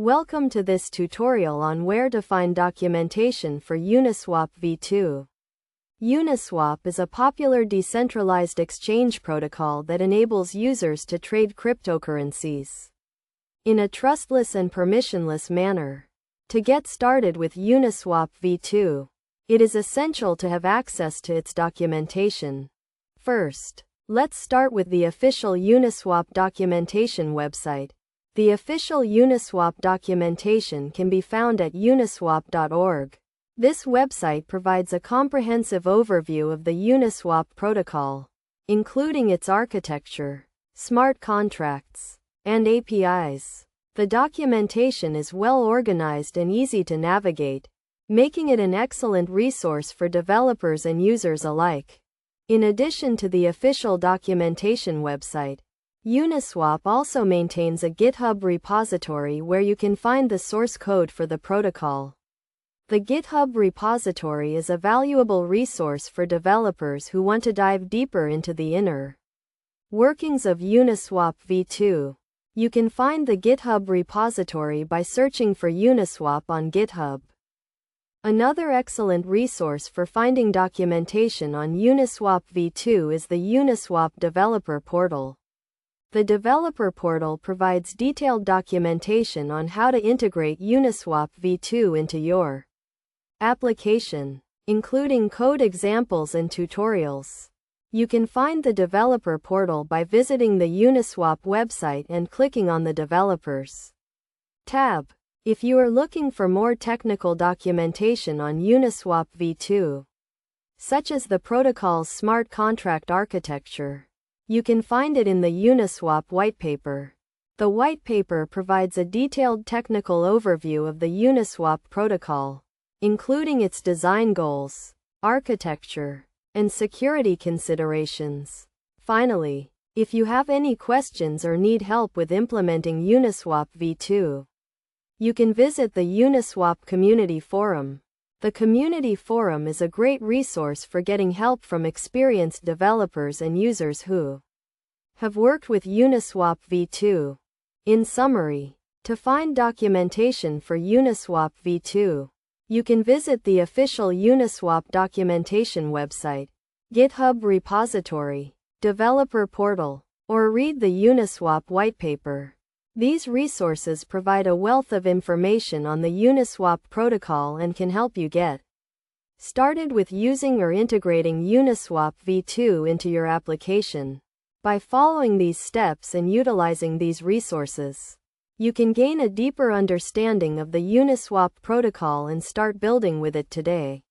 Welcome to this tutorial on where to find documentation for Uniswap v2. Uniswap is a popular decentralized exchange protocol that enables users to trade cryptocurrencies in a trustless and permissionless manner. To get started with Uniswap v2, it is essential to have access to its documentation. First, let's start with the official Uniswap documentation website. The official Uniswap documentation can be found at uniswap.org. This website provides a comprehensive overview of the Uniswap protocol, including its architecture, smart contracts, and APIs. The documentation is well organized and easy to navigate, making it an excellent resource for developers and users alike. In addition to the official documentation website, Uniswap also maintains a GitHub repository where you can find the source code for the protocol. The GitHub repository is a valuable resource for developers who want to dive deeper into the inner workings of Uniswap v2. You can find the GitHub repository by searching for Uniswap on GitHub. Another excellent resource for finding documentation on Uniswap v2 is the Uniswap Developer Portal. The developer portal provides detailed documentation on how to integrate Uniswap v2 into your application, including code examples and tutorials. You can find the developer portal by visiting the Uniswap website and clicking on the Developers tab. If you are looking for more technical documentation on Uniswap v2, such as the protocol's smart contract architecture, you can find it in the Uniswap whitepaper. The whitepaper provides a detailed technical overview of the Uniswap protocol, including its design goals, architecture, and security considerations. Finally, if you have any questions or need help with implementing Uniswap v2, you can visit the Uniswap Community Forum. The Community Forum is a great resource for getting help from experienced developers and users who have worked with Uniswap v2. In summary, to find documentation for Uniswap v2, you can visit the official Uniswap documentation website, GitHub repository, developer portal, or read the Uniswap whitepaper. These resources provide a wealth of information on the Uniswap protocol and can help you get started with using or integrating Uniswap v2 into your application. By following these steps and utilizing these resources, you can gain a deeper understanding of the Uniswap protocol and start building with it today.